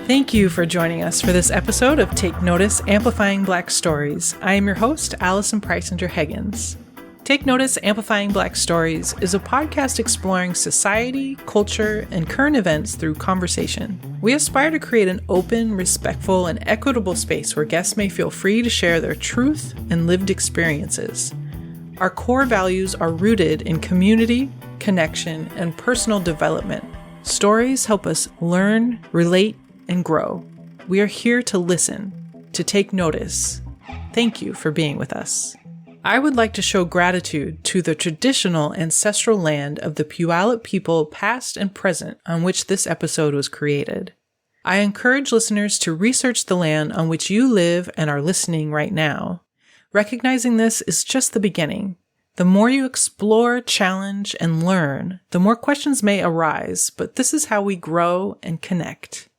Thank you for joining us for this episode of Take Notice, Amplifying Black Stories. I am your host, Allison Preisinger-Higgins. Take Notice, Amplifying Black Stories is a podcast exploring society, culture, and current events through conversation. We aspire to create an open, respectful, and equitable space where guests may feel free to share their truth and lived experiences. Our core values are rooted in community, connection, and personal development. Stories help us learn, relate, and grow. We are here to listen, to take notice. Thank you for being with us. I would like to show gratitude to the traditional ancestral land of the Puyallup people past and present on which this episode was created. I encourage listeners to research the land on which you live and are listening right now. Recognizing this is just the beginning. The more you explore, challenge, and learn, the more questions may arise, but this is how we grow and connect.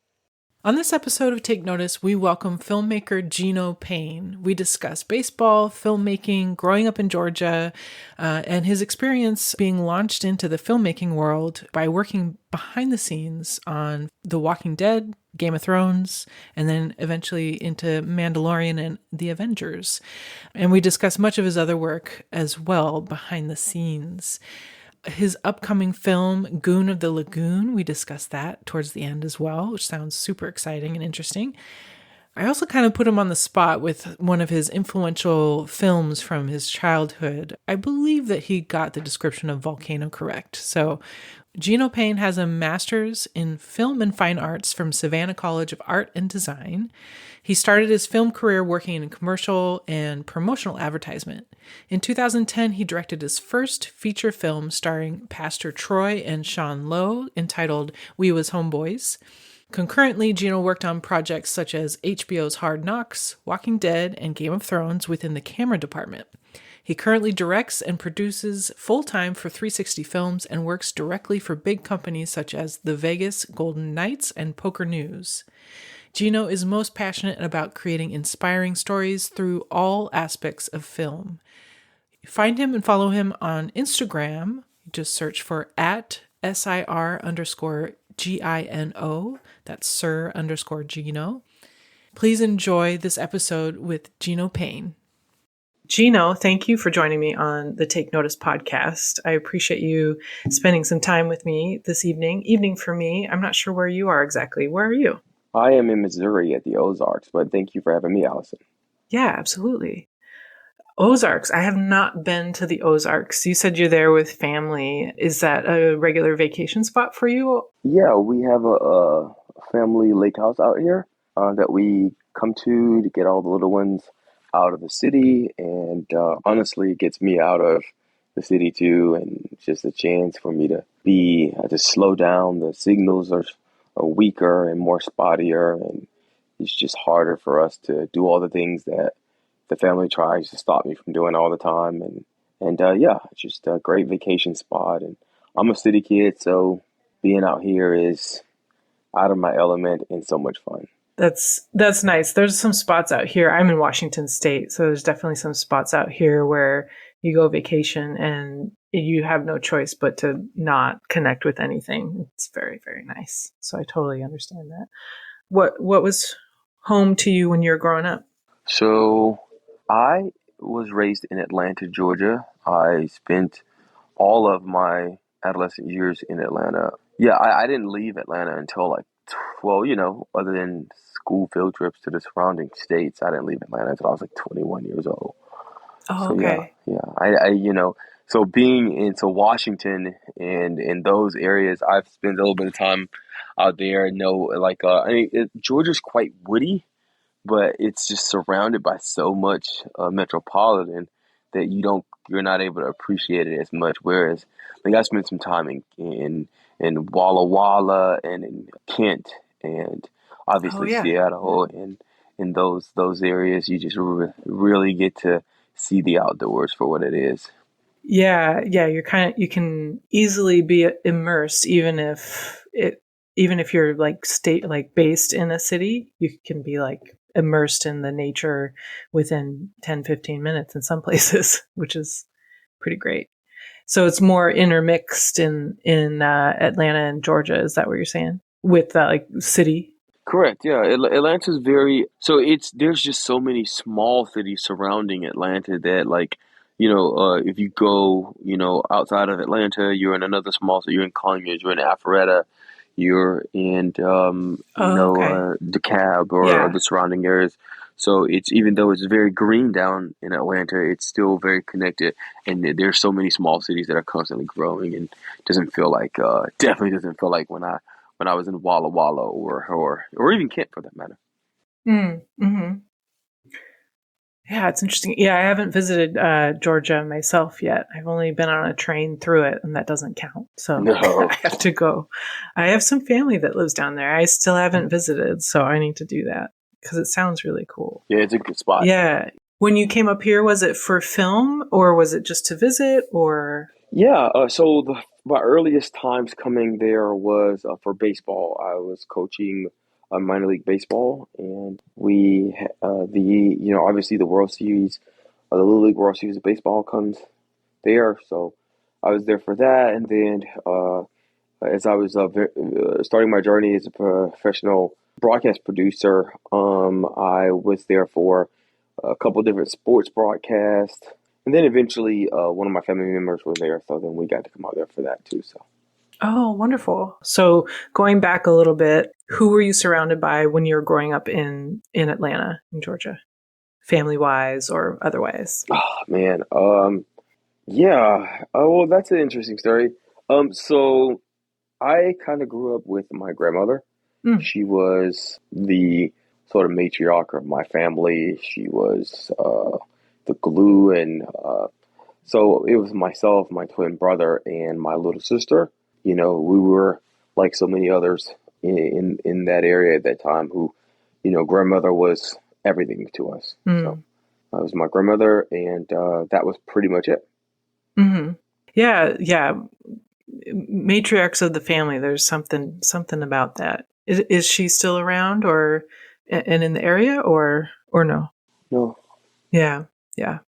On this episode of Take Notice, we welcome filmmaker Gino Payne. We discuss baseball, filmmaking, growing up in Georgia, and his experience being launched into the filmmaking world by working behind the scenes on The Walking Dead, Game of Thrones, and then eventually into Mandolorian and the Avengers. And we discuss much of his other work as well behind the scenes. His upcoming film, Goon of the Lagoon, we discussed that towards the end as well, which sounds super exciting and interesting. I also kind of put him on the spot with one of his influential films from his childhood. I believe that he got the description of Volcano correct. So Gino Payne has a master's in film and fine arts from Savannah College of Art and Design. He started his film career working in commercial and promotional advertisement. In 2010, he directed his first feature film starring Pastor Troy and Sean Lowe entitled Was HomeBoyz. Concurrently, Gino worked on projects such as HBO's Hard Knocks, Walking Dead, and Game of Thrones within the camera department. He currently directs and produces full-time for 360 Films and works directly for big companies such as the Vegas Golden Knights and PokerNews. Gino is most passionate about creating inspiring stories through all aspects of film. Find him and follow him on Instagram. Just search for @SIR_GINO. That's Sir_Gino. Please enjoy this episode with Gino Payne. Gino, thank you for joining me on the Take Notice podcast. I appreciate you spending some time with me this evening. Evening for me. I'm not sure where you are exactly. Where are you? I am in Missouri at the Ozarks, but thank you for having me, Allison. Yeah, absolutely. Ozarks. I have not been to the Ozarks. You said you're there with family. Is that a regular vacation spot for you? Yeah, we have a family lake house out here that we come to get all the little ones out of the city, and honestly, it gets me out of the city too, and just a chance for me to slow down. The signals are weaker and more spottier, and it's just harder for us to do all the things that the family tries to stop me from doing all the time. And yeah, it's just a great vacation spot. And I'm a city kid, so being out here is out of my element and so much fun. That's nice. There's some spots out here. I'm in Washington State, so there's definitely some spots out here where you go vacation and you have no choice but to not connect with anything. It's very, very nice. So I totally understand that. What was home to you when you were growing up? So I was raised in Atlanta, Georgia. I spent all of my adolescent years in Atlanta. Yeah, I didn't leave Atlanta until other than school field trips to the surrounding states, I didn't leave Atlanta until I was like 21 years old. Oh, so, okay. Yeah. So being into Washington and in those areas, I've spent a little bit of time out there. Georgia's quite woody, but it's just surrounded by so much metropolitan that you're not able to appreciate it as much. Whereas, I spent some time in Walla Walla and in Kent and obviously Seattle, and in those areas, you just really get to see the outdoors for what it is. Yeah, you can easily be immersed, even if you're based in a city, you can be immersed in the nature within 10, 15 minutes in some places, which is pretty great. So it's more intermixed in Atlanta and Georgia. Is that what you're saying with city? Correct. Yeah, Atlanta's very so it's there's just so many small cities surrounding Atlanta that like if you go outside of Atlanta, you're in another small city. You're in Conyers, you're in Alpharetta, you're in Oh, okay. DeKalb or Yeah. the surrounding areas. So it's even though it's very green down in Atlanta, it's still very connected, and there's so many small cities that are constantly growing, and doesn't feel like definitely doesn't feel like when I was in Walla Walla or even Kent for that matter. Mm-hmm. Yeah, it's interesting. Yeah, I haven't visited Georgia myself yet. I've only been on a train through it, and that doesn't count. So No, I have to go. I have some family that lives down there. I still haven't visited, so I need to do that because it sounds really cool. yeah, it's a good spot. Yeah. When you came up here, was it for film or was it just to visit or? Yeah, so my earliest times coming there was for baseball. I was coaching minor league baseball, and obviously the World Series, the Little League World Series of baseball comes there. So I was there for that, and then as I was starting my journey as a professional broadcast producer, I was there for a couple different sports broadcasts. And then eventually, one of my family members was there, so then we got to come out there for that too. So, Oh, wonderful. So going back a little bit, who were you surrounded by when you were growing up in Atlanta, in Georgia, family wise or otherwise? oh man, yeah. Well, that's an interesting story. So I kind of grew up with my grandmother. Mm. She was the sort of matriarch of my family. She was the glue, and so it was myself, my twin brother, and my little sister. We were like so many others in that area at that time who, grandmother was everything to us. So Mm. it was my grandmother, and that was pretty much it. Hmm. Yeah, yeah. Matriarchs of the family. There's something about that. Is she still around or and in the area or no? No, Yeah, yeah.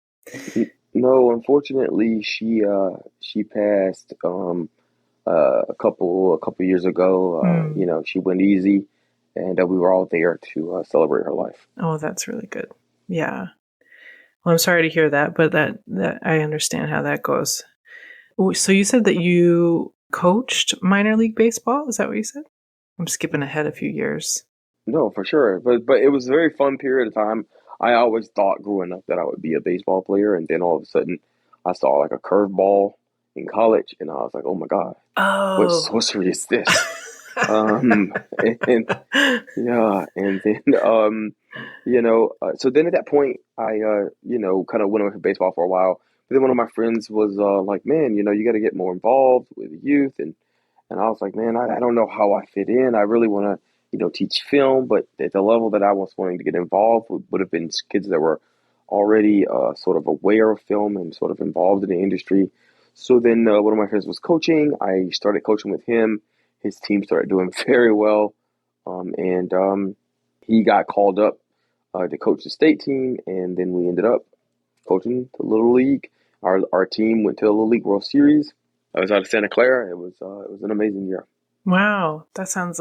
no. Unfortunately, she passed a couple years ago. Mm. She went easy, and we were all there to celebrate her life. Oh, that's really good. Yeah. Well, I'm sorry to hear that, but that I understand how that goes. So you said that you coached minor league baseball. Is that what you said? I'm skipping ahead a few years. No, for sure. But it was a very fun period of time. I always thought growing up that I would be a baseball player, and then all of a sudden, I saw like a curveball in college, and I was like, "Oh my God, what Oh. sorcery is this?" Um, and yeah, and then so then at that point, I kind of went away from baseball for a while. But then one of my friends was like, "Man, you got to get more involved with the youth," and I was like, man, I don't know how I fit in. I really want to, teach film, but at the level that I was wanting to get involved would have been kids that were already sort of aware of film and sort of involved in the industry. So then one of my friends was coaching. I started coaching with him. His team started doing very well. And he got called up to coach the state team. And then we ended up coaching the Little League. Our team went to the Little League World Series. I was out of Santa Clara. It was an amazing year. Wow, that sounds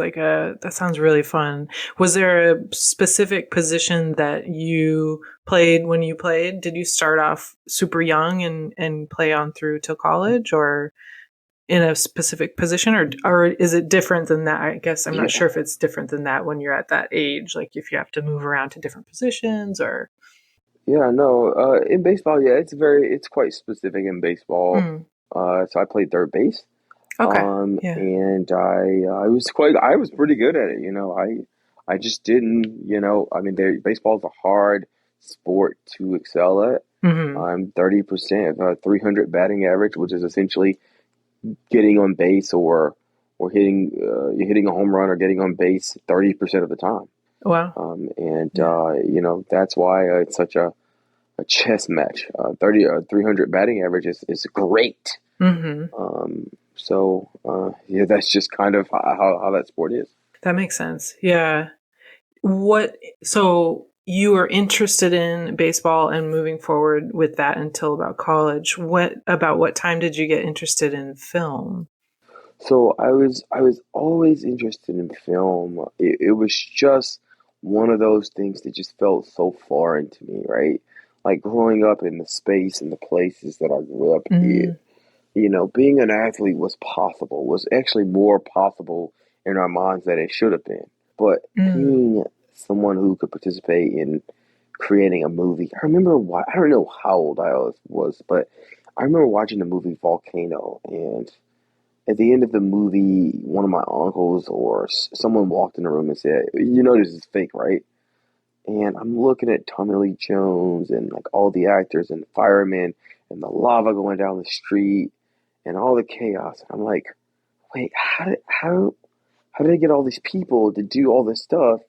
really fun. Was there a specific position that you played when you played? Did you start off super young and play on through till college or in a specific position or is it different than that? I guess I'm not Yeah, sure if it's different than that when you're at that age, like if you have to move around to different positions or yeah, no. In baseball, yeah, it's quite specific in baseball. Mm, So I played third base, okay. Yeah. and I was pretty good at it. I just didn't. I mean, baseball is a hard sport to excel at. Mhm. I'm 30%, 300 batting average, which is essentially getting on base or hitting you're hitting a home run or getting on base 30% of the time. Wow. And Yeah. that's why it's such a chess match. 300 batting average is great. Mhm. Yeah, that's just kind of how that sport is. That makes sense. Yeah. So you were interested in baseball and moving forward with that until about college. What time did you get interested in film? So I was always interested in film. It was just one of those things that just felt so foreign to me, right? Like growing up in the space and the places that I grew up in, Mm, being an athlete was possible, was actually more possible in our minds than it should have been. But mm. being someone who could participate in creating a movie, I remember I don't know how old I was, but I remember watching the movie Volcano, and at the end of the movie, one of my uncles or someone walked in the room and said, "You know this is fake, right?" And I'm looking at Tommy Lee Jones and like all the actors and firemen and the lava going down the street and all the chaos. And I'm like, wait, how did they get all these people to do all this stuff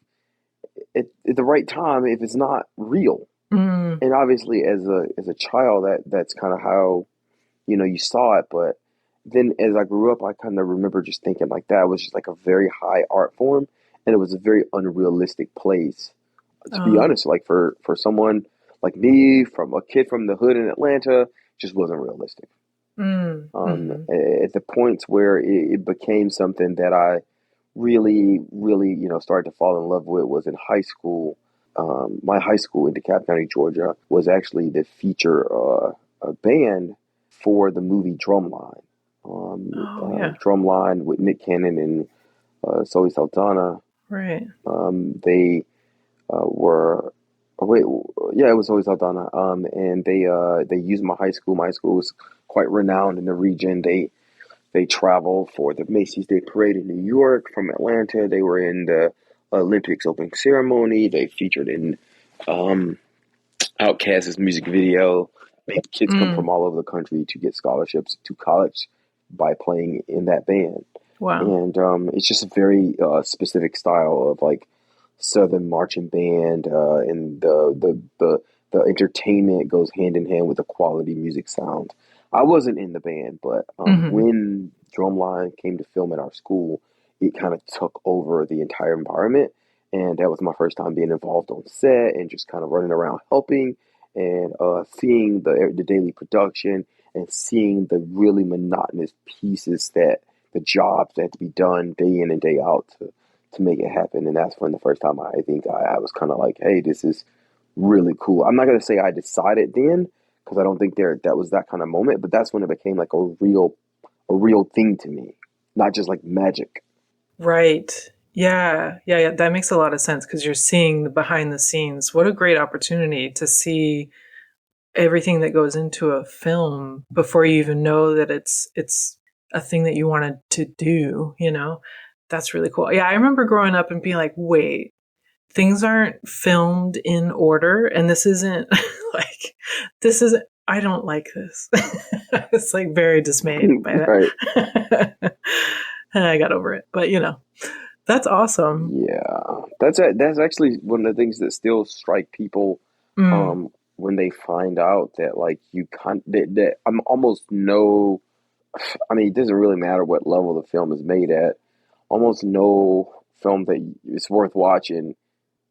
at the right time if it's not real? Mm. And obviously, as a child, that's kind of how you saw it. But then as I grew up, I kind of remember just thinking like that was just like a very high art form, and it was a very unrealistic place. To be Oh. honest, like for someone like me, from a kid from the hood in Atlanta, just wasn't realistic. Mm. Hmm. At the points where it became something that I really, really, started to fall in love with was in high school. My high school in DeKalb County, Georgia, was actually the feature band for the movie Drumline. Oh, yeah. Drumline with Nick Cannon and Zoe Saldana. Right. They were wait, yeah, it was Zoe Saldana. And they used my high school. My high school was quite renowned in the region. They traveled for the Macy's Day Parade in New York from Atlanta. They were in the Olympics opening ceremony. They featured in um, Outkast's music video. Made kids come Mm. from all over the country to get scholarships to college by playing in that band. Wow. And it's just a very specific style of like Southern marching band, and the entertainment goes hand in hand with the quality music sound. I wasn't in the band, but Hmm. when Drumline came to film at our school, it kind of took over the entire environment, and that was my first time being involved on set and just kind of running around helping and seeing the daily production and seeing the really monotonous pieces that the jobs that had to be done day in and day out to make it happen. And that's when the first time I think I was kind of like, hey, this is really cool. I'm not gonna say I decided then because I don't think that was that kind of moment, but that's when it became like a real thing to me, not just like magic. Right. Yeah. Yeah. Yeah. That makes a lot of sense because you're seeing the behind the scenes. What a great opportunity to see everything that goes into a film before you even know that it's a thing that you wanted to do, you know? That's really cool. Yeah, I remember growing up and being like, "Wait, things aren't filmed in order and this isn't like this isn't I don't like this." It's like very dismayed by Right. that. And I got over it. But that's awesome. Yeah. That's actually one of the things that still strike people Mm, um when they find out that like you can't that I'm almost no I mean, it doesn't really matter what level the film is made at. Almost no film that is worth watching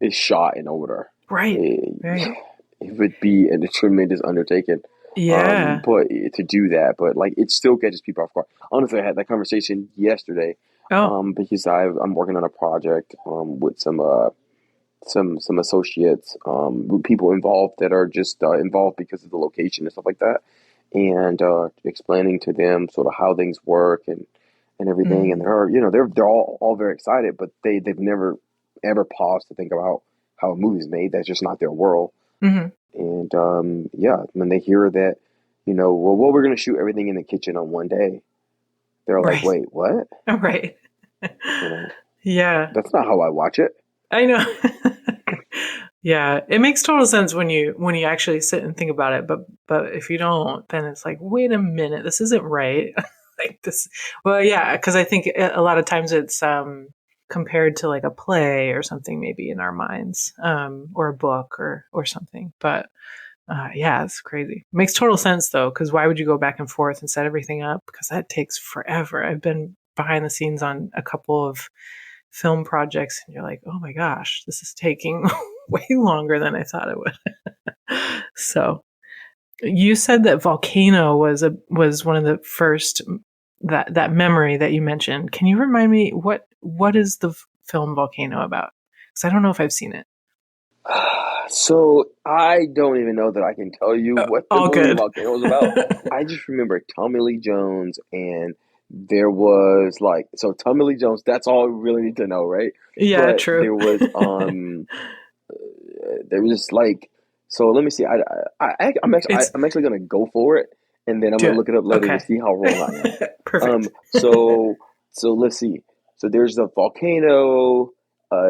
is shot in order. right. It, Right. it would be a tremendous undertaking, Yeah. but to do that, but like it still catches people off guard. Honestly, I had that conversation yesterday, Oh. because I'm working on a project with some associates, with people involved that are just involved because of the location and stuff like that, and explaining to them sort of how things work and everything. And Mm, they're all very excited, but they've never ever paused to think about how a movie's made. That's just not their world. hmm. And yeah, when they hear that, well, we're gonna shoot everything in the kitchen on one day, they're like, Right. wait, what? Right. You know, Yeah. that's not how I watch it. I know. Yeah, it makes total sense when you actually sit and think about it, but if you don't, then it's like, wait a minute, this isn't right. Like this. Well, yeah, because I think a lot of times it's compared to like a play or something, maybe in our minds, or a book or something. But yeah, it's crazy. Makes total sense though, because why would you go back and forth and set everything up? Because that takes forever. I've been behind the scenes on a couple of film projects and you're like, oh my gosh, this is taking way longer than I thought it would. So you said that Volcano was one of the first that memory that you mentioned. Can you remind me what is the film Volcano about? Because I don't know if I've seen it. So I don't even know that I can tell you what the All movie good. Volcano was about. I just remember Tommy Lee Jones, and there was like, so Tommy Lee Jones, that's all we really need to know, right? Yeah, But true. there was like, so let me see. It's I'm actually gonna go for it, and then I'm do gonna it. look it up later to Okay. see how wrong I am. Perfect. So let's see. So there's a volcano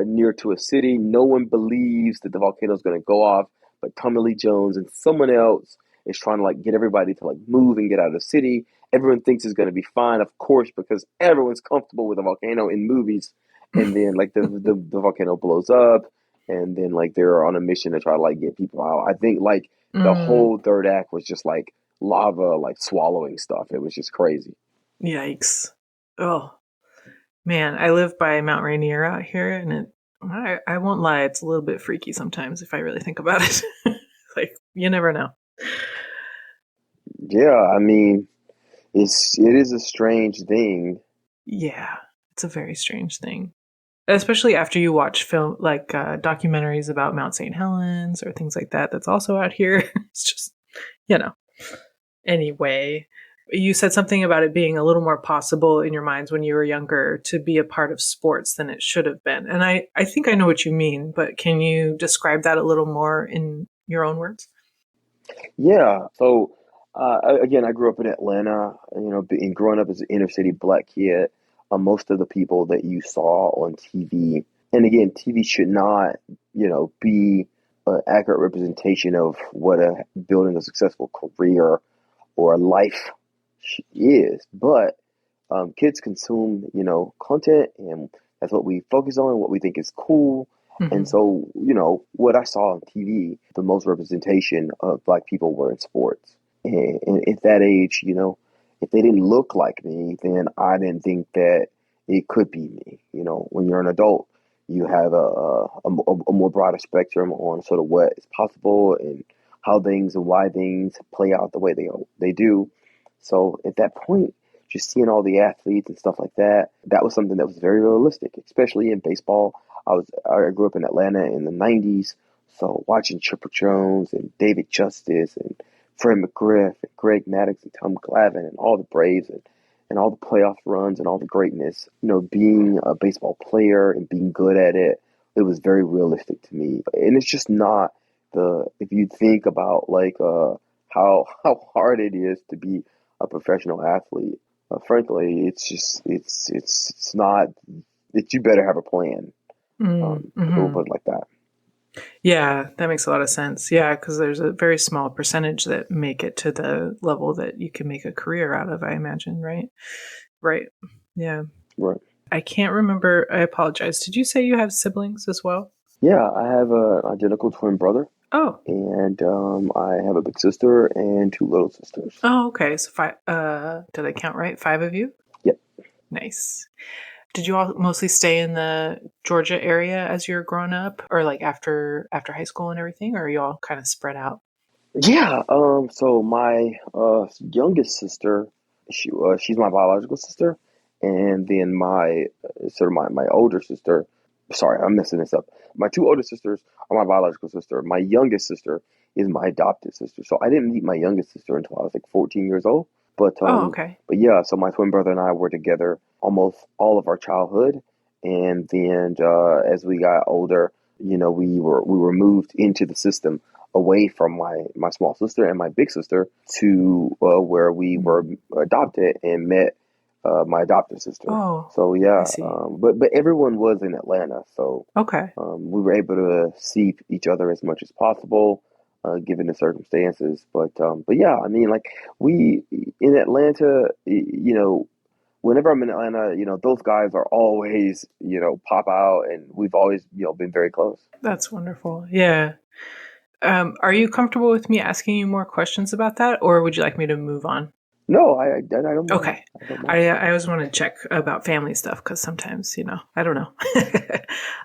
near to a city. No one believes that the volcano is going to go off, but Tommy Lee Jones and someone else is trying to like get everybody to like move and get out of the city. Everyone thinks it's going to be fine, of course, because everyone's comfortable with a volcano in movies. And then like the volcano blows up, and then like they're on a mission to try to like get people out. I think like the Mm, whole third act was just like lava like swallowing stuff. It was just crazy. yikes. Oh, man, I live by Mount Rainier out here, and I won't lie, it's a little bit freaky sometimes if I really think about it. Like, you never know. Yeah, I mean, it is a strange thing. Yeah, it's a very strange thing. Especially after you watch film like documentaries about Mount St. Helens or things like that, that's also out here. It's just, you know. Anyway, you said something about it being a little more possible in your minds when you were younger to be a part of sports than it should have been. And I think I know what you mean, but can you describe that a little more in your own words? Yeah. So again, I grew up in Atlanta. You know, being growing up as an inner city black kid, most of the people that you saw on TV, and again, TV should not, be an accurate representation of what a building a successful career or a life is, but kids consume, content, and that's what we focus on, what we think is cool. And Mm-hmm. so, what I saw on TV, the most representation of black people were in sports. And at that age, if they didn't look like me, then I didn't think that it could be me. When you're an adult, you have a more broader spectrum on sort of what is possible and how things and why things play out the way they do. So at that point, just seeing all the athletes and stuff like that, that was something that was very realistic, especially in baseball. I grew up in Atlanta in the '90s, so watching Chipper Jones and David Justice and Fred McGriff and Greg Maddux and Tom Glavine and all the Braves and all the playoff runs and all the greatness, being a baseball player and being good at it, it was very realistic to me. And it's just not if you think about like how hard it is to be a professional athlete. Frankly, it's just it's not. It's you better have a plan. We'll Mm-hmm. put it like that. Yeah, that makes a lot of sense. Yeah, because there's a very small percentage that make it to the level that you can make a career out of, I imagine, right? Right. Yeah. Right. I can't remember. I apologize. Did you say you have siblings as well? Yeah, I have an identical twin brother, Oh. and I have a big sister and two little sisters. Oh, okay. So five. Did I count right? Five of you. Yep. Nice. Did you all mostly stay in the Georgia area as you were growing up, or like after high school and everything, or are you all kind of spread out? Yeah. So my youngest sister, she's my biological sister, and then my sort of my older sister. Sorry, I'm messing this up. My two older sisters are my biological sister. My youngest sister is my adopted sister. So I didn't meet my youngest sister until I was like 14 years old. But Oh, okay. but yeah. So my twin brother and I were together almost all of our childhood, and then as we got older, we were moved into the system away from my small sister and my big sister to where we were adopted and met my adopted sister. Oh, So I yeah, see. but everyone was in Atlanta, so Okay. we were able to see each other as much as possible, given the circumstances. But yeah, I mean, like we in Atlanta, whenever I'm in Atlanta, those guys are always, pop out, and we've always, been very close. That's wonderful. Yeah. Are you comfortable with me asking you more questions about that, or would you like me to move on? No, I don't mind. Okay. I don't mind. I always want to check about family stuff because sometimes, I don't know.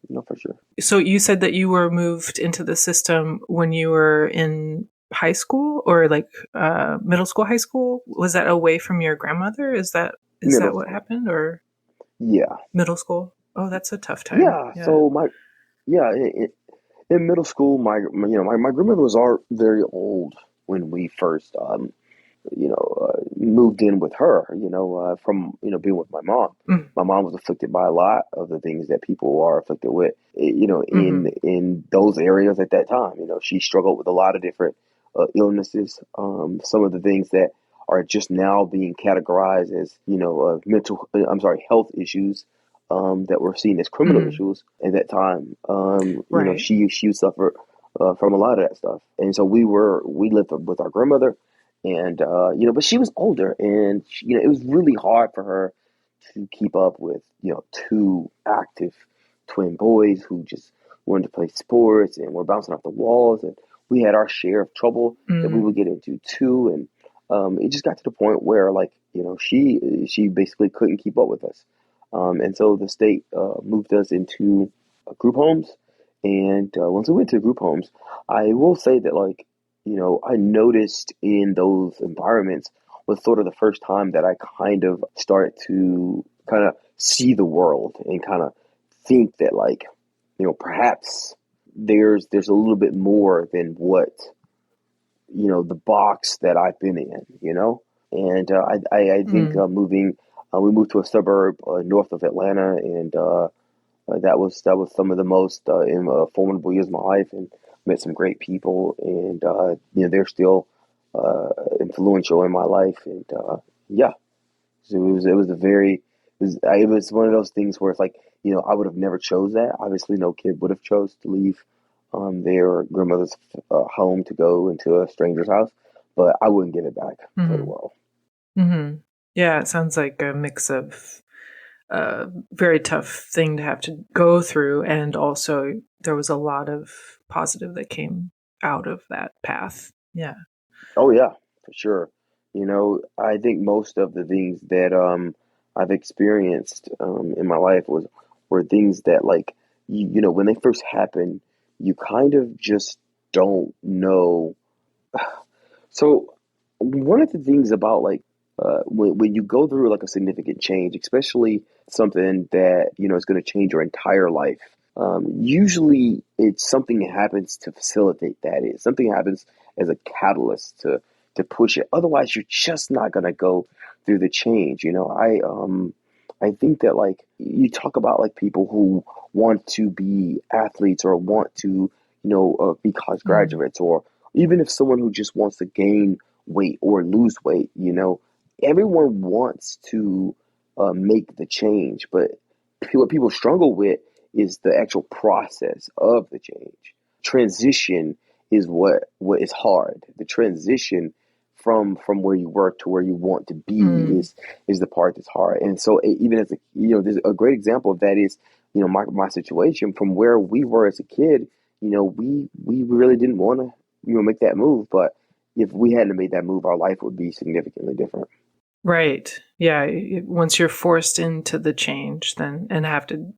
No, for sure. So you said that you were moved into the system when you were in high school or like middle school, high school? Was that away from your grandmother? Is Middle that what school. happened, or Yeah. middle school? Oh, that's a tough time. Yeah. Yeah. So yeah, in middle school, my grandmother was very old when we first moved in with her, from, being with my mom. Mm, My mom was afflicted by a lot of the things that people are afflicted with, mm-hmm. in those areas at that time. She struggled with a lot of different illnesses. Some of the things that are just now being categorized as, I'm sorry, health issues, that were seen as criminal Mm-hmm. issues at that time. Right. She suffered from a lot of that stuff, and so we lived with our grandmother, and but she was older, and it was really hard for her to keep up with two active twin boys who just wanted to play sports and were bouncing off the walls, and we had our share of trouble that we Mm, would get into too, and it just got to the point where, like, she basically couldn't keep up with us, and so the state moved us into group homes, and once we went to group homes, I will say that, like, I noticed in those environments was sort of the first time that I kind of started to kind of see the world and kind of think that, like, perhaps there's a little bit more than what, the box that I've been in, and I think mm, we moved to a suburb north of Atlanta, and that was some of the most formidable years of my life, and met some great people, and they're still influential in my life, and yeah, so it was it was one of those things where it's like, I would have never chose that. Obviously, no kid would have chose to leave their grandmother's home to go into a stranger's house, but I wouldn't give it back for the mm-hmm. world. Mm-hmm. Yeah, it sounds like a mix of very tough thing to have to go through, and also there was a lot of positive that came out of that path. Yeah. Oh yeah, for sure. I think most of the things that I've experienced in my life were things that, like, when they first happen, you kind of just don't know. So one of the things about, like, when you go through, like, a significant change, especially something that is going to change your entire life, usually it's something that happens to facilitate that. It's something that happens as a catalyst to push it. Otherwise, you're just not going to go through the change. I think that, like, you talk about, like, people who want to be athletes or want to be college Mm, graduates, or even if someone who just wants to gain weight or lose weight, everyone wants to make the change, but what people struggle with is the actual process of the change. Transition is what is hard. The transition from where you were to where you want to be mm. is the part that's hard. And so, even as there's a great example of that is, my situation from where we were as a kid. We really didn't want to make that move, but if we hadn't made that move, our life would be significantly different. Right. Yeah. Once you're forced into the change, then and have to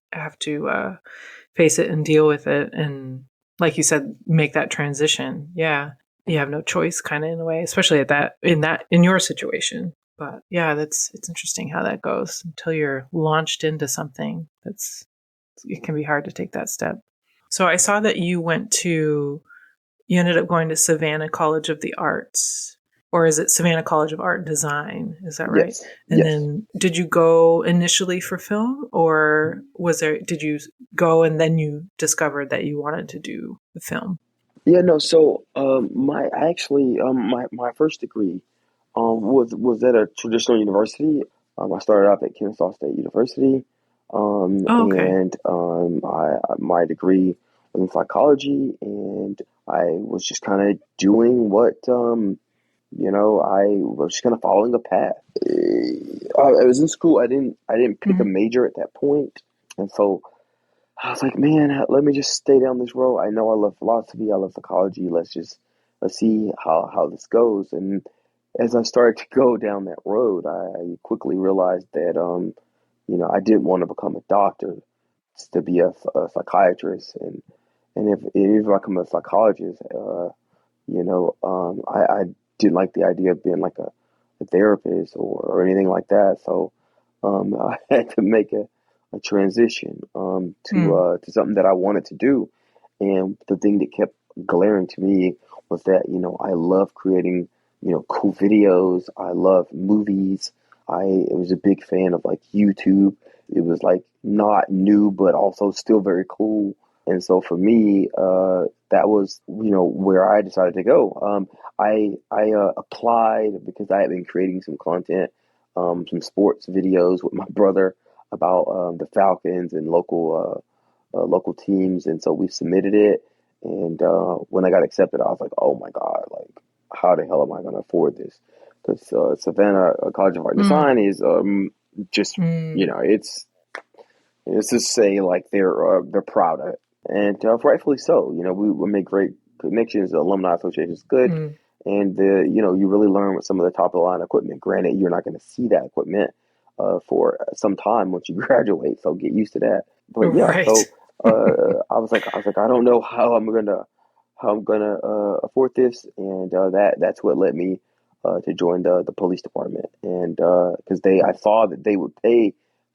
face it and deal with it, and like you said, make that transition. Yeah, you have no choice, kind of, in a way, especially at in your situation. But yeah, it's interesting how that goes until you're launched into something. It can be hard to take that step. So I saw that you ended up going to Savannah College of the Arts, or is it Savannah College of Art and Design? Is that right? Yes, And yes. then did you go initially for film, or did you go and then you discovered that you wanted to do the film? Yeah, no. So, my actually, my first degree, was at a traditional university. I started off at Kennesaw State University, Oh, okay. and my degree was in psychology, and I was just kind of doing what, I was just kind of following a path. I was in school. I didn't pick a Mm-hmm. major at that point, and so I was like, man, let me just stay down this road. I know I love philosophy. I love psychology. Let's see how this goes. And as I started to go down that road, I quickly realized that, I didn't want to become a doctor, to be a psychiatrist. And if I become a psychologist, I didn't like the idea of being like a therapist or anything like that. So I had to make a transition Mm. to something that I wanted to do. And the thing that kept glaring to me was that, I love creating, cool videos. I love movies. I was a big fan of like YouTube. It was like not new, but also still very cool. And so for me, that was, where I decided to go. I applied because I had been creating some content, some sports videos with my brother about the Falcons and local teams, and so we submitted it. And when I got accepted, I was like, "Oh my God! Like, how the hell am I going to afford this?" Because Savannah College of Art and Mm. Design is just Mm. it's to say like they're proud of it, and rightfully so. We make great connections. The alumni association is good, Mm. and you really learn with some of the top of the line equipment. Granted, you're not going to see that equipment for some time once you graduate, so get used to that. But yeah, Right. so I was like, I don't know how I'm gonna afford this, and that's what led me to join the police department, and because I saw that they would pay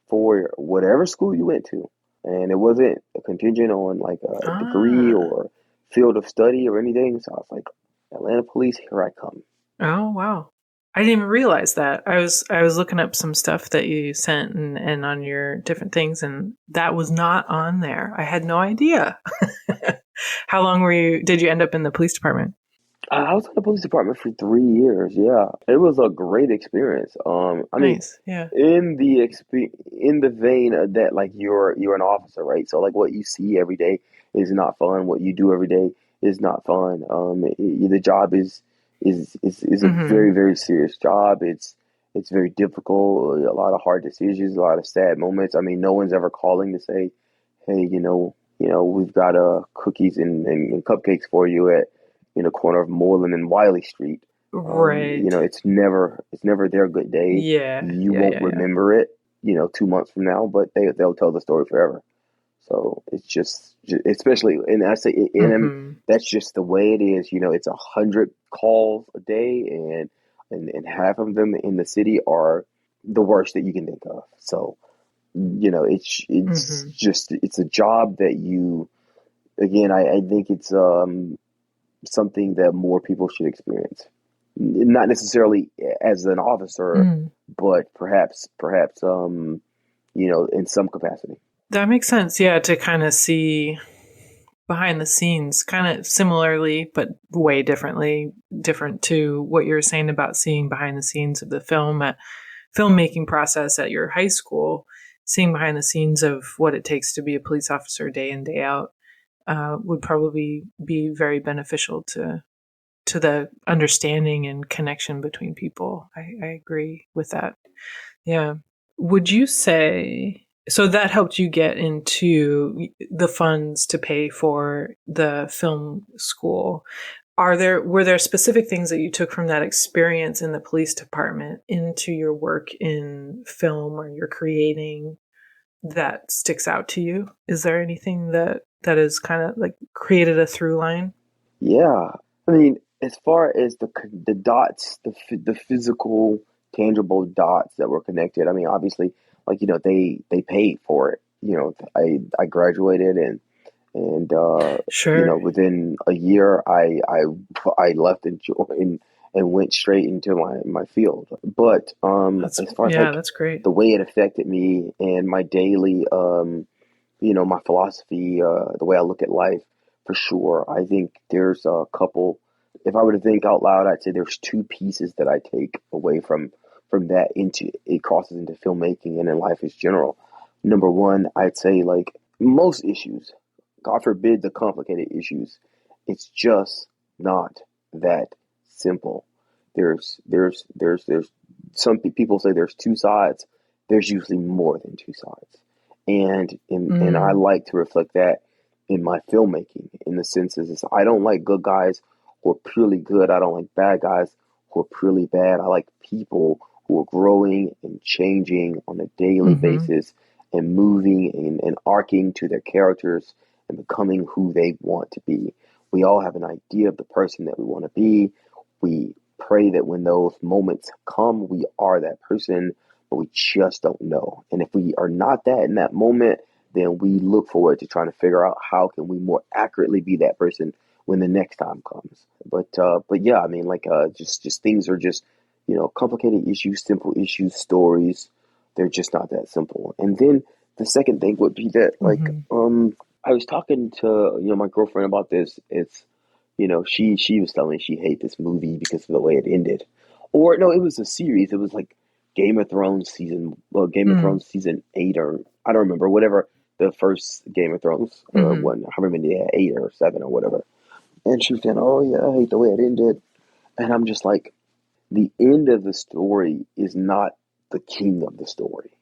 for whatever school you went to, and it wasn't a contingent on like a degree Ah. or field of study or anything. So I was like, Atlanta Police, here I come. Oh, wow. I didn't even realize that. I was looking up some stuff that you sent and on your different things, and that was not on there. I had no idea. How long did you end up in the police department? I was in the police department for 3 years. Yeah, it was a great experience. I mean, Nice. Yeah. in the vein of that, like you're an officer, right? So like what you see every day is not fun. What you do every day is not fun. The job is a very Mhm. very serious job. It's very difficult. A lot of hard decisions, a lot of sad moments. I mean, no one's ever calling to say, "Hey, we've got cookies and cupcakes for you at corner of Moreland and Wiley Street." Right. It's never their good day. Yeah. You Yeah, won't yeah, yeah. remember it, 2 months from now, but they'll tell the story forever. So it's especially, and I say, and Mhm. that's just the way it is. It's 100 calls a day, and half of them in the city are the worst that you can think of. So it's Mhm. just it's a job that again, I think it's something that more people should experience. Not necessarily as an officer, Mm. but perhaps in some capacity. That makes sense. Yeah, to kind of see behind the scenes, kind of similarly, but way different to what you were saying about seeing behind the scenes of the filmmaking process at your high school, seeing behind the scenes of what it takes to be a police officer day in, day out, would probably be very beneficial to the understanding and connection between people. I agree with that. Yeah. Would you say so that helped you get into the funds to pay for the film school? Were there specific things that you took from that experience in the police department into your work in film or you're creating that sticks out to you? Is there anything that is kind of like created a through line? Yeah, I mean, as far as the dots, the physical, tangible dots that were connected. I mean, obviously, like they paid for it. I graduated, and Sure. within a year, I left and went straight into my field. But That's as far as yeah, like that's great. the way it affected me and my daily my philosophy, the way I look at life, for sure. I think there's a couple. If I were to think out loud, I'd say there's two pieces that I take away from that into it crosses into filmmaking and in life as general. Number one, I'd say like most issues, God forbid the complicated issues, it's just not that simple. There's some people say there's two sides. There's usually more than two sides, and I Mm. like to reflect that in my filmmaking in the senses is I don't like good guys who are purely good. I don't like bad guys who are purely bad. I like people who are growing and changing on a daily Mhm. basis and moving and arcing to their characters and becoming who they want to be. We all have an idea of the person that we want to be. We pray that when those moments come, we are that person. but we just don't know. And if we are not that in that moment, then we look forward to trying to figure out how can we more accurately be that person when the next time comes. But yeah, I mean, like, just things are just, complicated issues, simple issues, stories. They're just not that simple. And then the second thing would be that, like, Mm-hmm. I was talking to, my girlfriend about this. It's, she was telling me she hated this movie because of the way it ended. Or no, it was a series. It was like Game of Mm-hmm. Thrones season 8, or I don't remember, whatever the first Game of Thrones Mm-hmm. one, however many, 8 or 7 or whatever. And she was saying, "Oh yeah, I hate the way it ended." And I'm just like, the end of the story is not the king of the story.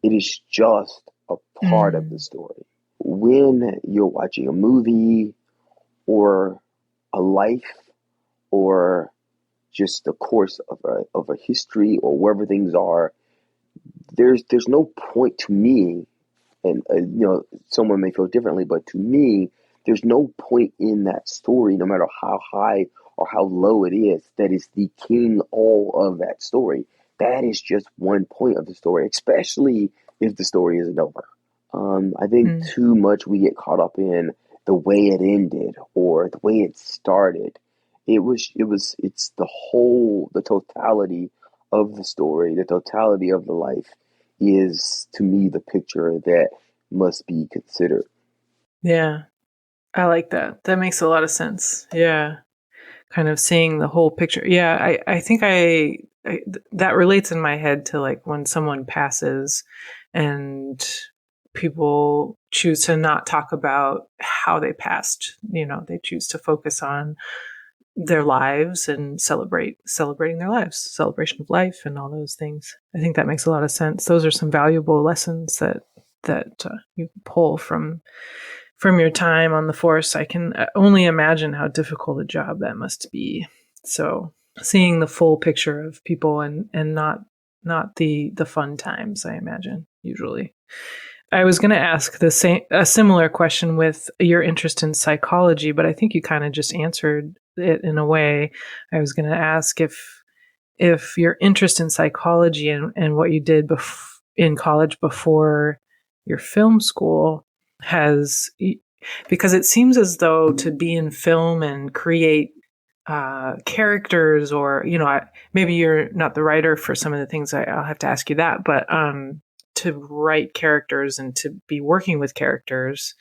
It is just a part of the story. When you're watching a movie or a life or just the course of a history or wherever things are, there's no point to me, and someone may feel differently, but to me, there's no point in that story, no matter how high or how low it is, that is the king all of that story. That is just one point of the story, especially if the story isn't over. I think Mm-hmm. too much we get caught up in the way it ended or the way it started. It's the totality of the story, the totality of the life is to me the picture that must be considered. Yeah, I like that. That makes a lot of sense. Yeah. Kind of seeing the whole picture. Yeah, I think that relates in my head to like when someone passes and people choose to not talk about how they passed. They choose to focus on their lives and celebrating their lives, celebration of life, and all those things. I think that makes a lot of sense. Those are some valuable lessons that you pull from your time on the force. I can only imagine how difficult a job that must be. So seeing the full picture of people and not the fun times, I imagine, usually. I was going to ask a similar question with your interest in psychology, but I think you kind of just answered it in a way. I was going to ask if your interest in psychology and what you did in college before your film school has, because it seems as though to be in film and create characters, or maybe you're not the writer for some of the things. I'll have to ask you that, but to write characters and to be working with characters,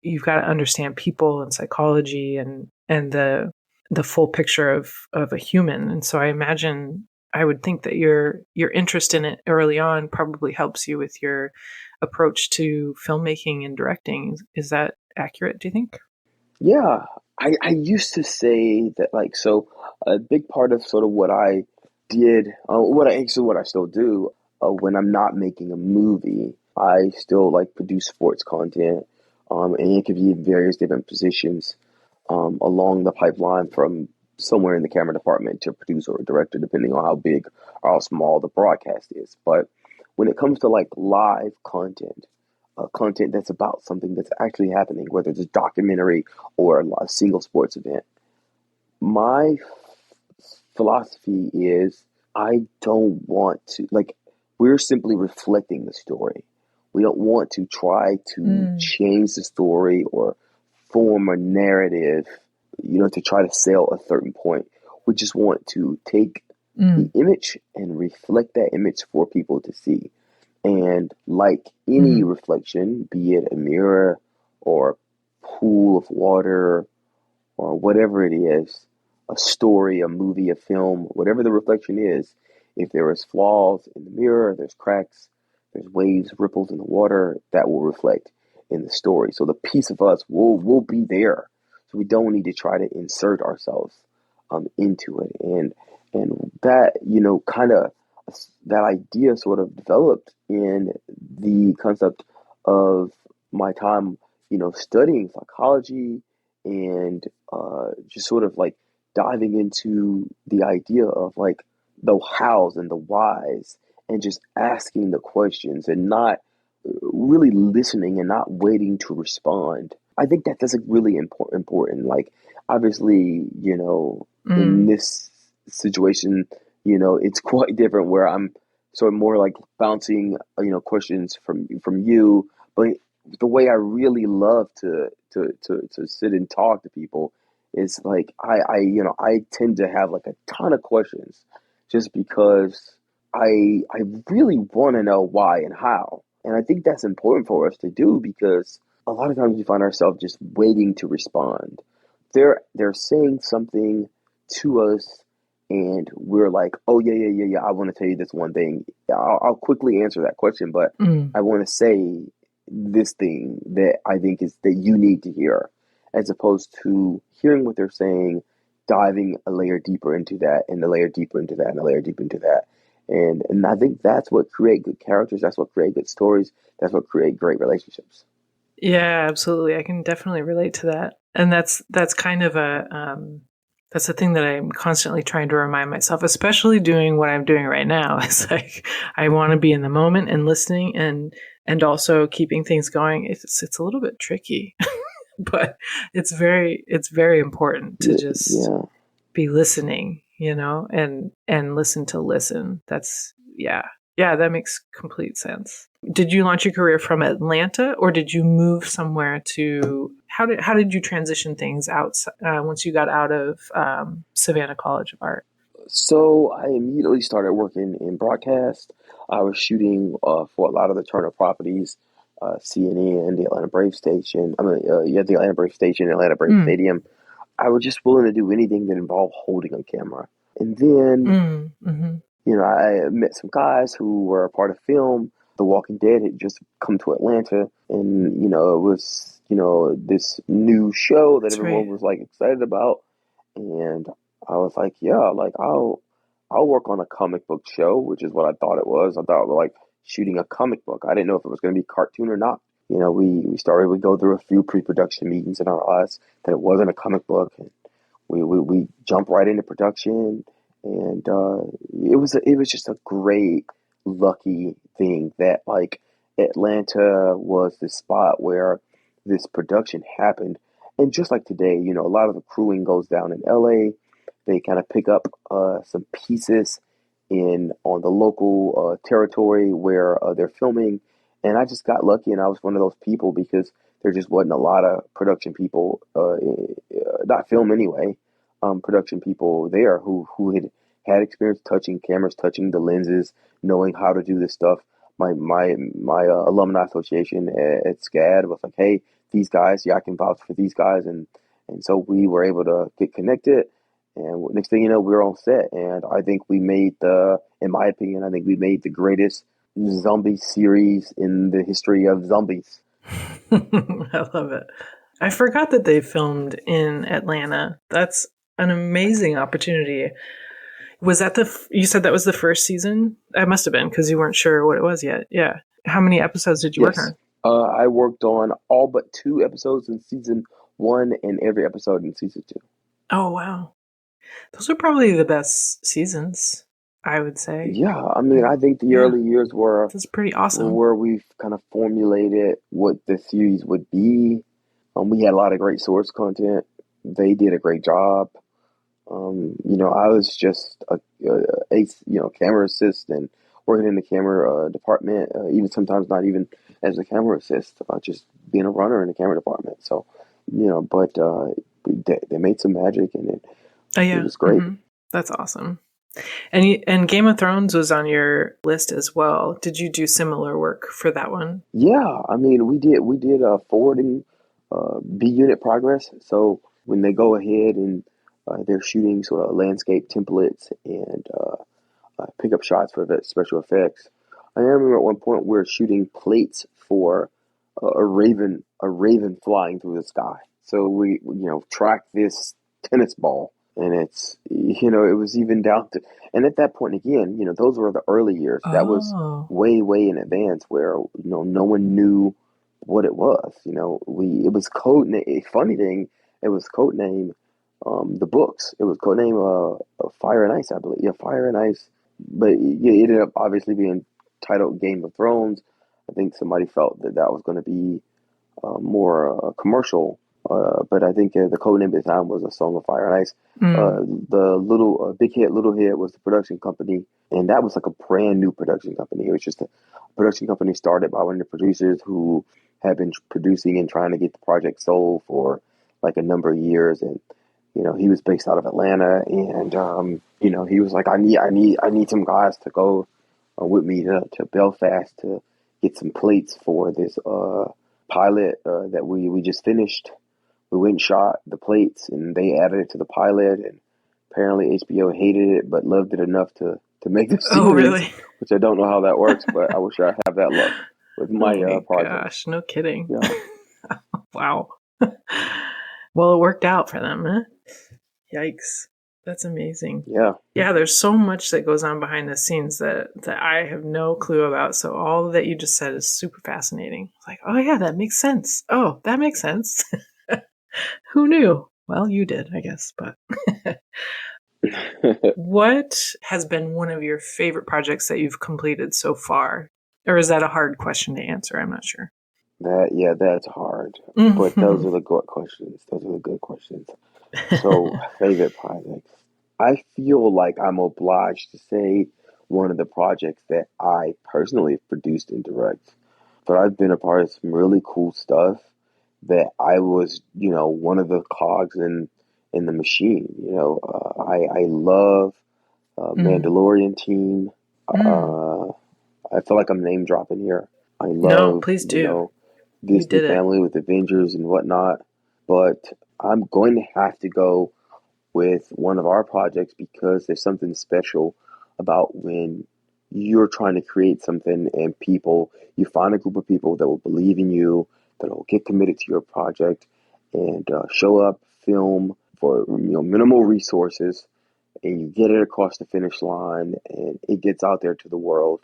you've got to understand people and psychology and the full picture of a human. And so I would think that your interest in it early on probably helps you with your approach to filmmaking and directing. Is that accurate, do you think? Yeah, I used to say that, like, so a big part of sort of what I did, what I still do when I'm not making a movie, I still like produce sports content, and it could be in various different positions along the pipeline from somewhere in the camera department to producer or director, depending on how big or how small the broadcast is. But when it comes to like live content, content that's about something that's actually happening, whether it's a documentary or a single sports event, my philosophy is I don't want to, like, we're simply reflecting the story. We don't want to try to Mm, change the story or form a narrative, to try to sell a certain point. We just want to take the mm, image and reflect that image for people to see. And like any mm, reflection, be it a mirror or a pool of water or whatever it is, a story, a movie, a film, whatever the reflection is, if there is flaws in the mirror, there's cracks, there's waves, ripples in the water, that will reflect in the story. So the piece of us will be there. So we don't need to try to insert ourselves into it. And that, kind of that idea sort of developed in the concept of my time, studying psychology and just sort of like diving into the idea of like the hows and the whys and just asking the questions and not really listening and not waiting to respond. I think that that's like really important. Like, obviously, in mm, this situation, it's quite different where I'm So more like bouncing, questions from you. But the way I really love to sit and talk to people is like I tend to have like a ton of questions just because I really want to know why and how. And I think that's important for us to do because a lot of times we find ourselves just waiting to respond. They're saying something to us and we're like, oh yeah, I want to tell you this one thing. I'll quickly answer that question, but Mm. I want to say this thing that I think is that you need to hear, as opposed to hearing what they're saying, diving a layer deeper into that, and a layer deeper into that, and a layer deeper into that. And I think that's what create good characters. That's what create good stories. That's what create great relationships. Yeah, absolutely. I can definitely relate to that. And that's kind of that's the thing that I'm constantly trying to remind myself, especially doing what I'm doing right now. It's like I want to be in the moment and listening and also keeping things going. It's a little bit tricky, but it's very important to just Yeah. be listening, and listen to listen. That's yeah. Yeah, that makes complete sense. Did you launch your career from Atlanta or did you move somewhere to how did you transition things out once you got out of Savannah College of Art? So I immediately started working in broadcast. I was shooting for a lot of the Turner properties, CNN, the Atlanta Brave Station. The Atlanta Brave Station, Atlanta Brave Mm, Stadium. I was just willing to do anything that involved holding a camera. And then, mm-hmm. I met some guys who were a part of film. The Walking Dead had just come to Atlanta, and it was this new show that That's right. everyone was like excited about, and I was like, yeah, like I'll work on a comic book show, which is what I thought it was. I thought we were like shooting a comic book. I didn't know if it was going to be cartoon or not. We go through a few pre-production meetings and I realized that it wasn't a comic book, and we jump right into production, and it was just a great lucky thing that like Atlanta was the spot where this production happened. And just like today, a lot of the crewing goes down in LA. They kind of pick up some pieces in on the local territory where they're filming. And I just got lucky, and I was one of those people because there just wasn't a lot of production people, not film anyway, production people there who had experience touching cameras, touching the lenses, knowing how to do this stuff. My alumni association at SCAD was like, hey, these guys, yeah, I can vouch for these guys, and so we were able to get connected. And next thing you know, we were on set, and I think we made in my opinion, I think we made the greatest zombie series in the history of zombies. I love it. I forgot that they filmed in Atlanta. That's an amazing opportunity. Was that you said that was the first season? It must have been because you weren't sure what it was yet. Yeah. How many episodes did you work Yes. on? I worked on all but 2 episodes in season one and every episode in season two. Oh, wow. Those are probably the best seasons, I would say. Yeah, I mean, Like, I think the yeah, early years that's pretty were awesome. where we've kind of formulated what the series would be. We had a lot of great source content. They did a great job. I was just a camera assist and working in the camera department, even sometimes not even as a camera assist, just being a runner in the camera department. So, but they made some magic, and Oh, it yeah. was great. That's awesome. And Game of Thrones was on your list as well. Did you do similar work for that one? Yeah, I mean, we did forwarding B unit progress. So when they go ahead and they're shooting sort of landscape templates and pick up shots for special effects. I remember at one point we were shooting plates for a raven flying through the sky. So we track this tennis ball, and it was even down to, and at that point again, those were the early years. That was Oh, way in advance, where no one knew what it was. It was code name. A funny thing, it was code name. The books. It was codename Fire and Ice, I believe. Yeah, Fire and Ice. But yeah, it ended up obviously being titled Game of Thrones. I think somebody felt that that was going to be more commercial. But I think the code name at the time was A Song of Fire and Ice. Mm. The little Big Head Little Head was the production company, and that was like a brand new production company. It was just a production company started by one of the producers who had been producing and trying to get the project sold for like a number of years, and he was based out of Atlanta, and he was like, I need some guys to go with me to Belfast to get some plates for this pilot that we just finished. We went and shot the plates, and they added it to the pilot, and apparently HBO hated it but loved it enough to make the Oh, series, really? which I don't know how that works, but I wish I have that luck with Oh my my projects. gosh, no kidding. Yeah, Wow. Well, it worked out for them, huh? Yikes. That's amazing. yeah. Yeah, there's so much that goes on behind the scenes that I have no clue about. So all that you just said is super fascinating. Like, oh yeah, that makes sense. Oh, that makes sense. Who knew? Well, you did, I guess. But what has been one of your favorite projects that you've completed so far? Or is that a hard question to answer? I'm not sure. That's hard, but those are the good questions. Those are the good questions. So, favorite projects. I feel like I'm obliged to say one of the projects that I personally have produced and direct. But I've been a part of some really cool stuff that I was, one of the cogs in the machine. I love Mm. Mandolorian team. Mm. Uh, I feel like I'm name dropping here. I No, love, please do. You Disney did it. family with Avengers and whatnot. But I'm going to have to go with one of our projects because there's something special about when you're trying to create something and you find a group of people that will believe in you, that will get committed to your project and show up, film for minimal resources, and you get it across the finish line and it gets out there to the world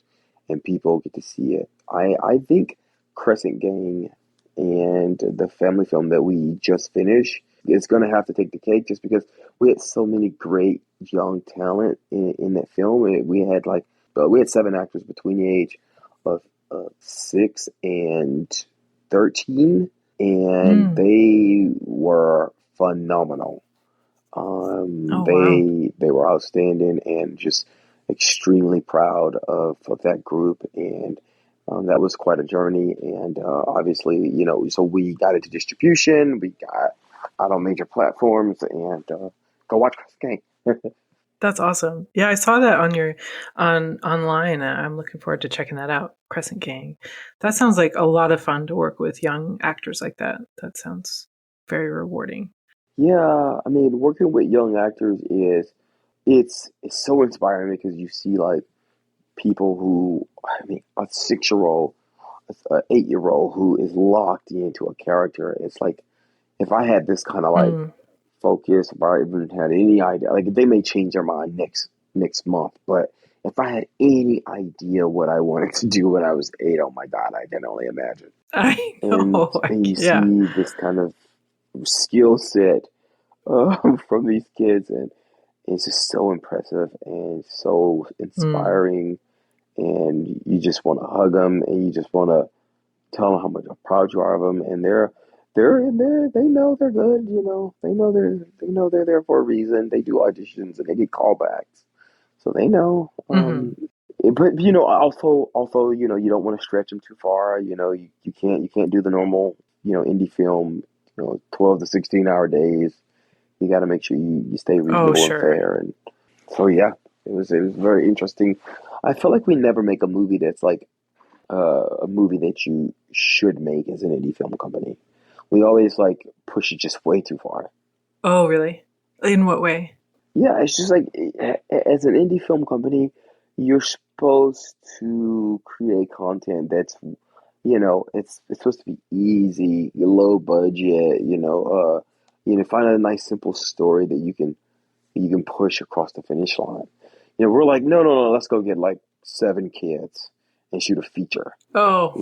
and people get to see it. I think Crescent Gang and the family film that we just finished is going to have to take the cake just because we had so many great young talent in that film. We had 7 actors between the age of 6 and 13, and Mm. they were phenomenal. Oh, wow. They were outstanding and just extremely proud of that group, and that was quite a journey. And obviously, so we got into distribution, we got out on major platforms, and go watch Crescent Gang. That's awesome. Yeah, I saw that on your online. I'm looking forward to checking that out. Crescent Gang. That sounds like a lot of fun to work with young actors like that. That sounds very rewarding. Yeah, I mean, working with young actors it's so inspiring because you see like people who, I mean, a 6 year old, an 8 year old who is locked into a character. It's like if I had this kind of like Mm. focus, if I even had any idea, like they may change their mind next month, but if I had any idea what I wanted to do when I was 8, oh my God, I can only imagine. I And know. you Yeah. see this kind of skill set from these kids, and it's just so impressive and so Mm. inspiring. And you just want to hug them, and you just want to tell them how much proud you are of them. And they know they're good. They know they're there for a reason. They do auditions and they get callbacks, so they know. Hmm. But also you don't want to stretch them too far. You can't do the normal indie film 12 to 16 hour days. You got to make sure you stay Oh, reasonable and sure. fair. And so yeah, it was very interesting. I feel like we never make a movie that's like a movie that you should make as an indie film company. We always like push it just way too far. Oh, really? In what way? Yeah, it's just like as an indie film company, you're supposed to create content that's it's supposed to be easy, low budget, find a nice simple story that you can push across the finish line. We're like, no, no, no, let's go get like 7 kids and shoot a feature. Oh,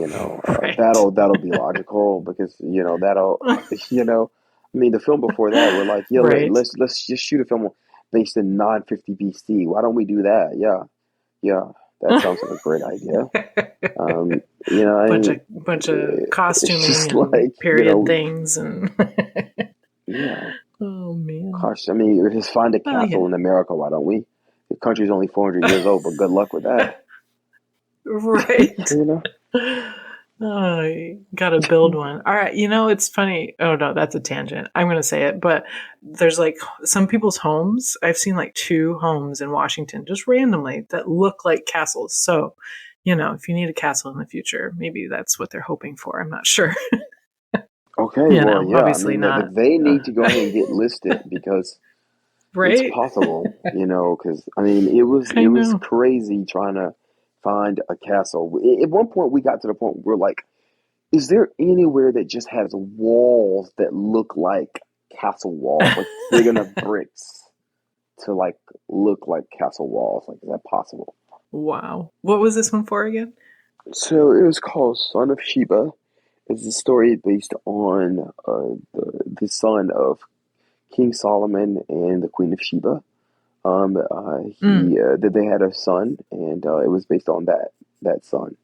right. That'll be logical because that'll I mean the film before that we're like, yeah, Right. let's just shoot a film based in 950 BC. Why don't we do that? Yeah, yeah, that sounds like a great idea. I bunch mean, of it's costuming just and like period things and gosh, I mean, just find a Well, castle in America, why don't we? The country's only 400 years old, but good luck with that. Right. You know? Oh, you gotta build one. All right, it's funny. Oh no, that's a tangent. I'm gonna say it, but there's like some people's homes. I've seen like two homes in Washington just randomly that look like castles. So, if you need a castle in the future, maybe that's what they're hoping for. I'm not sure. Okay, well, yeah, I Obviously mean, not. they need to go ahead and get listed because it's Right? possible, because I mean, I it was know. crazy trying to find a castle. At one point, we got to the point where we're like, is there anywhere that just has walls that look like castle walls, like big enough bricks to like look like castle walls? Like, is that possible? Wow. What was this one for again? So it was called Son of Sheba. It's a story based on the son of King Solomon and the Queen of Sheba. Mm. That they had a son, and it was based on that son.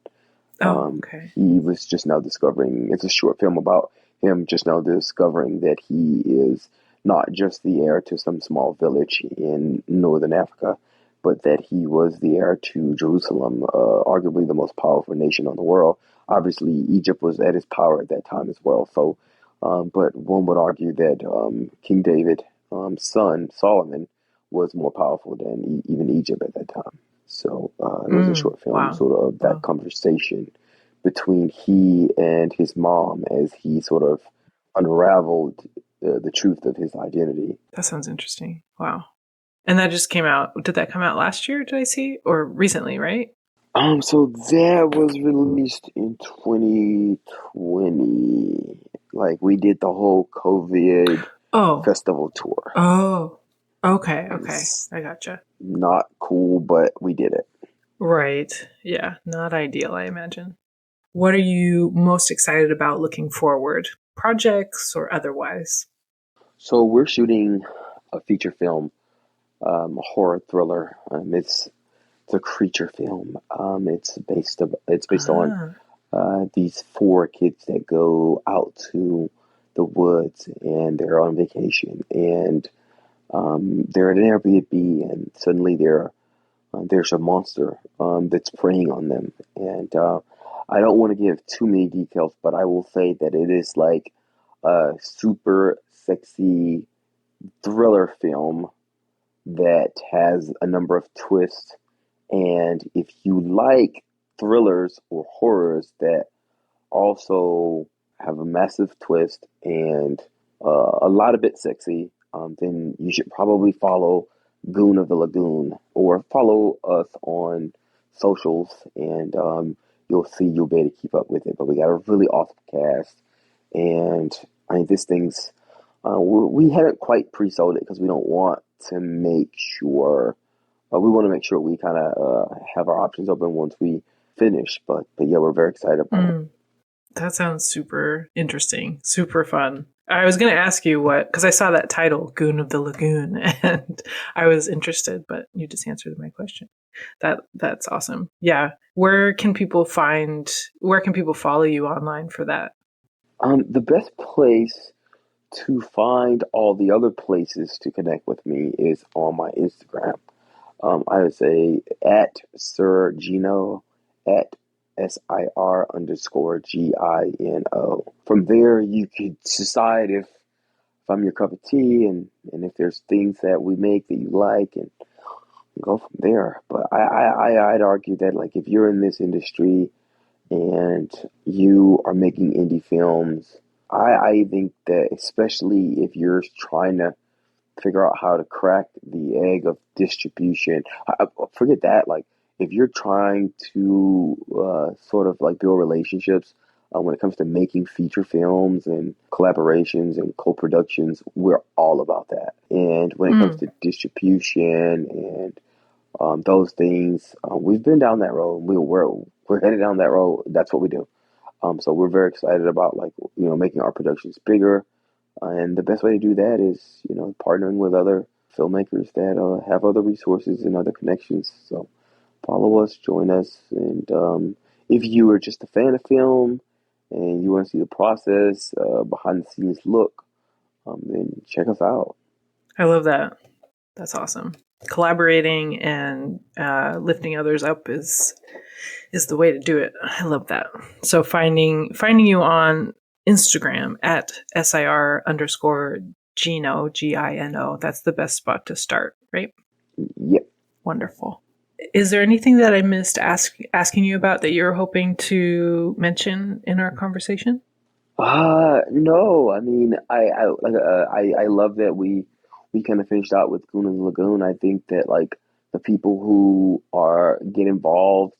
Oh, okay. He was just now discovering. It's a short film about him just now discovering that he is not just the heir to some small village in northern Africa, but that he was the heir to Jerusalem, arguably the most powerful nation on the world. Obviously, Egypt was at its power at that time as well. So, but one would argue that King David, son Solomon, was more powerful than even Egypt at that time. So it was a short film, Wow. sort of that Wow. conversation between he and his mom as he sort of unraveled the truth of his identity. That sounds interesting. Wow. And that just came out. Did that come out last year? Did I see? Or recently, right? So that was released in 2020. Like we did the whole COVID Oh. festival tour. Oh. Okay. Okay. It's I gotcha. not cool, but we did it. Right. Yeah. Not ideal, I imagine. What are you most excited about looking forward? Projects or otherwise? So we're shooting a feature film, a horror thriller. It's a creature film. It's based on Ah. these four kids that go out to the woods and they're on vacation and they're at an Airbnb and suddenly there's a monster that's preying on them and I don't want to give too many details, but I will say that it is like a super sexy thriller film that has a number of twists. And if you like thrillers or horrors that also have a massive twist and a lot of it sexy, then you should probably follow Goon of the Lagoon or follow us on socials and you'll be able to keep up with it. But we got a really awesome cast and I mean this thing's we haven't quite pre-sold it because we don't want to make sure we want to make sure we kind of have our options open once we finish. But yeah, we're very excited about it. Mm. That sounds super interesting, super fun. I was going to ask you what, because I saw that title, Goon of the Lagoon, and I was interested, but you just answered my question. That's awesome. Yeah. Where can people follow you online for that? The best place to find all the other places to connect with me is on my Instagram. I would say at Sir Gino at SIR underscore GINO. From there, you could decide if I'm your cup of tea and if there's things that we make that you like and go from there. But I'd argue that like if you're in this industry and you are making indie films, I think that especially if you're trying to figure out how to crack the egg of distribution. Forget that. Like, if you're trying to sort of like build relationships when it comes to making feature films and collaborations and co-productions, we're all about that. And when it comes Mm. to distribution and those things, we've been down that road. We're headed down that road. That's what we do. So we're very excited about like making our productions bigger and the best way to do that is, partnering with other filmmakers that have other resources and other connections. So follow us, join us, and if you are just a fan of film and you want to see the process, behind the scenes look, then check us out. I love that. That's awesome. Collaborating and lifting others up is the way to do it. I love that. So finding you on Instagram at SIR_Gino, Gino. That's the best spot to start, right? Yep. Wonderful. Is there anything that I missed asking you about that you're hoping to mention in our conversation? No. I mean, I love that we kind of finished out with Goon and Lagoon. I think that like the people who get involved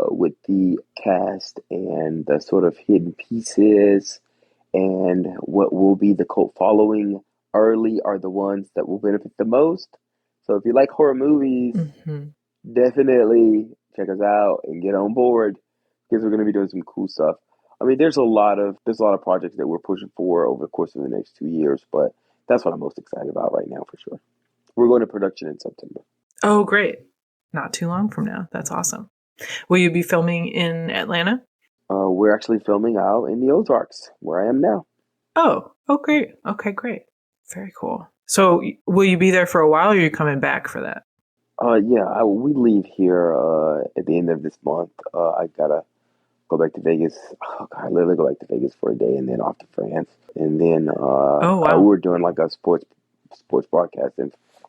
with the cast and the sort of hidden pieces and what will be the cult following early are the ones that will benefit the most. So if you like horror movies, definitely check us out and get on board because we're going to be doing some cool stuff. I mean, there's a lot of projects that we're pushing for over the course of the next 2 years, but that's what I'm most excited about right now for sure. We're going to production in September. Oh, great. Not too long from now. That's awesome. Will you be filming in Atlanta? We're actually filming out in the Ozarks, where I am now. Oh, great. Okay, great. Very cool. So will you be there for a while or are you coming back for that? Yeah, we leave here at the end of this month. I gotta go back to Vegas. Oh, God, I literally go back to Vegas for a day and then off to France. And then we're doing like a sports broadcast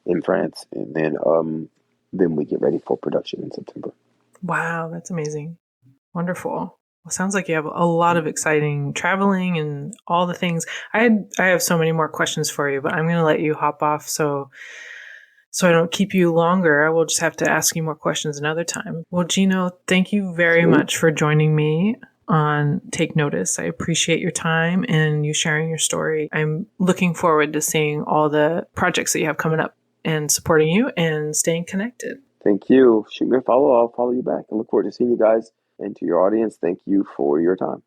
in France. And then we get ready for production in September. Wow, that's amazing. Wonderful. Well, sounds like you have a lot of exciting traveling and all the things. I have so many more questions for you, but I'm going to let you hop off so I don't keep you longer. I will just have to ask you more questions another time. Well, Gino, thank you very much for joining me on Take Notice. I appreciate your time and you sharing your story. I'm looking forward to seeing all the projects that you have coming up and supporting you and staying connected. Thank you. Shoot me a follow. I'll follow you back. I look forward to seeing you guys. And to your audience, thank you for your time.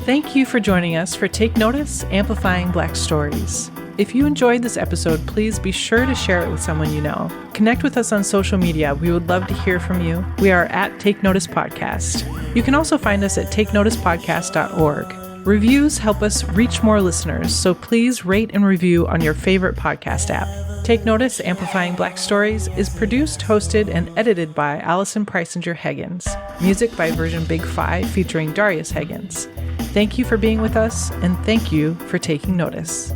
Thank you for joining us for Take Notice, Amplifying Black Stories. If you enjoyed this episode, please be sure to share it with someone you know. Connect with us on social media. We would love to hear from you. We are at Take Notice Podcast. You can also find us at takenoticepodcast.org. Reviews help us reach more listeners, so please rate and review on your favorite podcast app. Take Notice, Amplifying Black Stories is produced, hosted, and edited by Allison Preisinger Higgins. Music by Version Big 5 featuring Darius Higgins. Thank you for being with us, and thank you for taking notice.